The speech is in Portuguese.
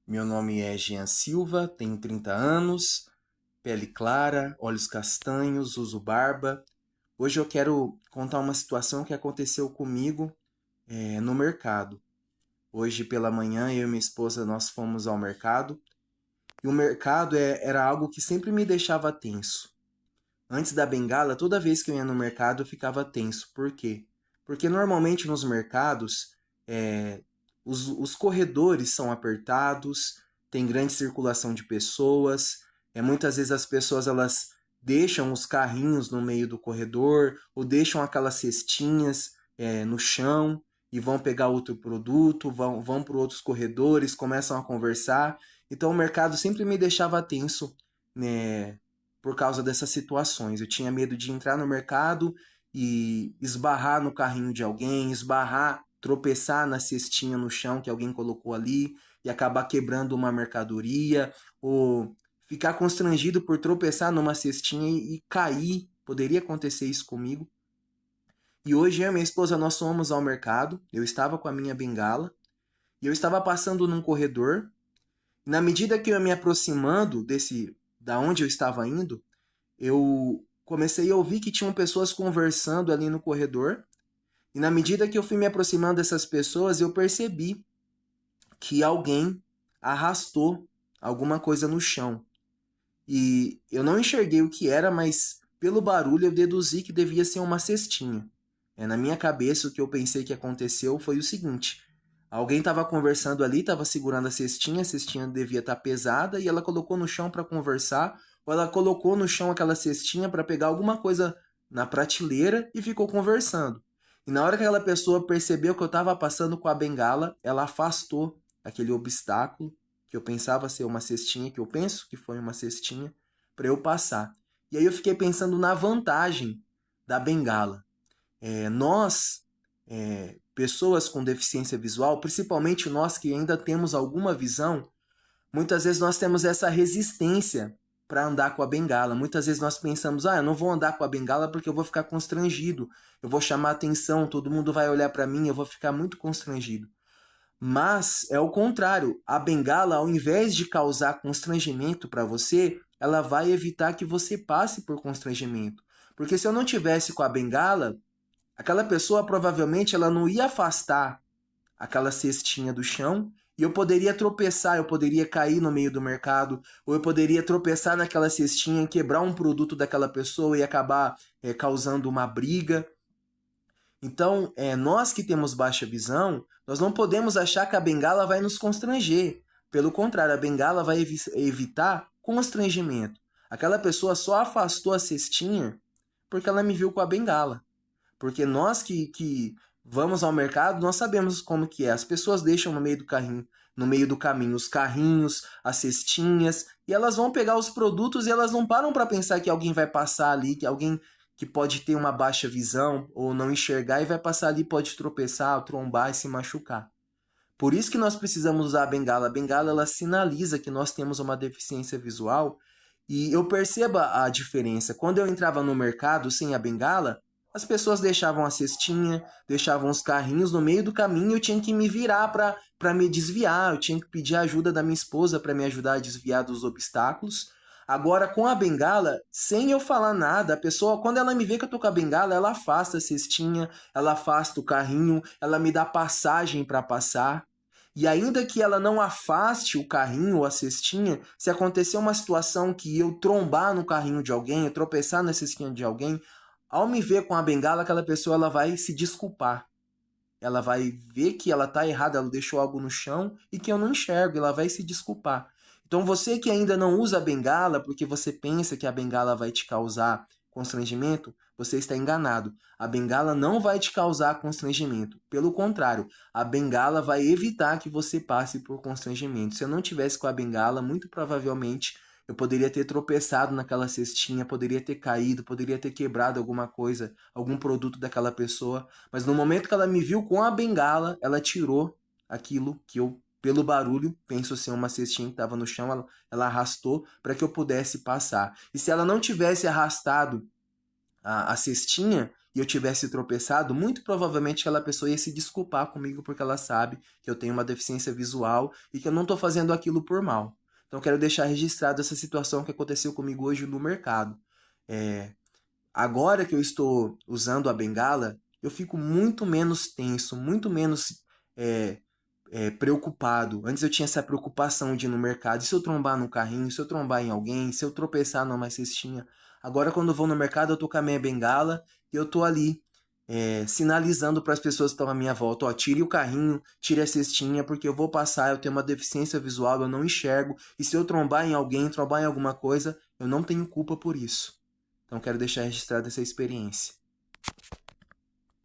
Meu nome é Jean Silva, tenho 30 anos, pele clara, olhos castanhos, uso barba. Hoje eu quero contar uma situação que aconteceu comigo no mercado. Hoje pela manhã eu e minha esposa nós fomos ao mercado e o mercado era algo que sempre me deixava tenso. Antes da bengala, toda vez que eu ia no mercado eu ficava tenso. Por quê? Porque normalmente nos mercados é, os corredores são apertados, tem grande circulação de pessoas. Muitas vezes as pessoas elas deixam os carrinhos no meio do corredor ou deixam aquelas cestinhas no chão e vão pegar outro produto, vão para outros corredores, começam a conversar. Então o mercado sempre me deixava tenso, né, por causa dessas situações. Eu tinha medo de entrar no mercado e esbarrar no carrinho de alguém, esbarrar, tropeçar na cestinha no chão que alguém colocou ali e acabar quebrando uma mercadoria, ou ficar constrangido por tropeçar numa cestinha e cair. Poderia acontecer isso comigo. E hoje eu e minha esposa nós fomos ao mercado, eu estava com a minha bengala e eu estava passando num corredor. Na medida que eu ia me aproximando desse da onde eu estava indo, eu comecei a ouvir que tinham pessoas conversando ali no corredor. E na medida que eu fui me aproximando dessas pessoas, eu percebi que alguém arrastou alguma coisa no chão. E eu não enxerguei o que era, mas pelo barulho eu deduzi que devia ser uma cestinha. Na minha cabeça, o que eu pensei que aconteceu foi o seguinte: alguém estava conversando ali, estava segurando a cestinha devia estar pesada e ela colocou no chão para conversar, ou ela colocou no chão aquela cestinha para pegar alguma coisa na prateleira e ficou conversando. E na hora que aquela pessoa percebeu que eu estava passando com a bengala, ela afastou aquele obstáculo que eu pensava ser uma cestinha, que eu penso que foi uma cestinha, para eu passar. E aí eu fiquei pensando na vantagem da bengala. Nós, pessoas com deficiência visual, principalmente nós que ainda temos alguma visão, muitas vezes nós temos essa resistência para andar com a bengala. Muitas vezes nós pensamos, eu não vou andar com a bengala porque eu vou ficar constrangido, eu vou chamar atenção, todo mundo vai olhar para mim, eu vou ficar muito constrangido. Mas é o contrário, a bengala, ao invés de causar constrangimento para você, ela vai evitar que você passe por constrangimento. Porque se eu não tivesse com a bengala, aquela pessoa provavelmente ela não ia afastar aquela cestinha do chão e eu poderia tropeçar, eu poderia cair no meio do mercado, ou eu poderia tropeçar naquela cestinha e quebrar um produto daquela pessoa e acabar causando uma briga. Então, nós que temos baixa visão, nós não podemos achar que a bengala vai nos constranger. Pelo contrário, a bengala vai evitar constrangimento. Aquela pessoa só afastou a cestinha porque ela me viu com a bengala. Porque nós que vamos ao mercado, nós sabemos como que é. As pessoas deixam no meio do carrinho, no meio do caminho, os carrinhos, as cestinhas, e elas vão pegar os produtos e elas não param para pensar que alguém vai passar ali, que alguém que pode ter uma baixa visão ou não enxergar e vai passar ali, pode tropeçar, trombar e se machucar. Por isso que nós precisamos usar a bengala. A bengala ela sinaliza que nós temos uma deficiência visual e eu percebo a diferença. Quando eu entrava no mercado sem a bengala, as pessoas deixavam a cestinha, deixavam os carrinhos no meio do caminho e eu tinha que me virar para me desviar. Eu tinha que pedir a ajuda da minha esposa para me ajudar a desviar dos obstáculos. Agora, com a bengala, sem eu falar nada, a pessoa, quando ela me vê que eu tô com a bengala, ela afasta a cestinha, ela afasta o carrinho, ela me dá passagem para passar. E ainda que ela não afaste o carrinho ou a cestinha, se acontecer uma situação que eu trombar no carrinho de alguém, eu tropeçar na cestinha de alguém, ao me ver com a bengala, aquela pessoa ela vai se desculpar. Ela vai ver que ela tá errada, ela deixou algo no chão e que eu não enxergo, ela vai se desculpar. Então você que ainda não usa a bengala porque você pensa que a bengala vai te causar constrangimento, você está enganado. A bengala não vai te causar constrangimento. Pelo contrário, a bengala vai evitar que você passe por constrangimento. Se eu não tivesse com a bengala, muito provavelmente eu poderia ter tropeçado naquela cestinha, poderia ter caído, poderia ter quebrado alguma coisa, algum produto daquela pessoa. Mas no momento que ela me viu com a bengala, ela tirou aquilo que eu, pelo barulho, penso ser uma cestinha que estava no chão, ela arrastou para que eu pudesse passar. E se ela não tivesse arrastado a cestinha, e eu tivesse tropeçado, muito provavelmente aquela pessoa ia se desculpar comigo porque ela sabe que eu tenho uma deficiência visual e que eu não estou fazendo aquilo por mal. Então, quero deixar registrado essa situação que aconteceu comigo hoje no mercado. É, Agora que eu estou usando a bengala, eu fico muito menos tenso, muito menos é, preocupado. Antes eu tinha essa preocupação de ir no mercado. E se eu trombar no carrinho, se eu trombar em alguém, se eu tropeçar numa cestinha. Agora, quando eu vou no mercado, eu tô com a minha bengala e eu tô ali sinalizando para as pessoas que estão à minha volta: ó, tire o carrinho, tire a cestinha, porque eu vou passar, eu tenho uma deficiência visual, eu não enxergo. E se eu trombar em alguém, trombar em alguma coisa, eu não tenho culpa por isso. Então, quero deixar registrada essa experiência.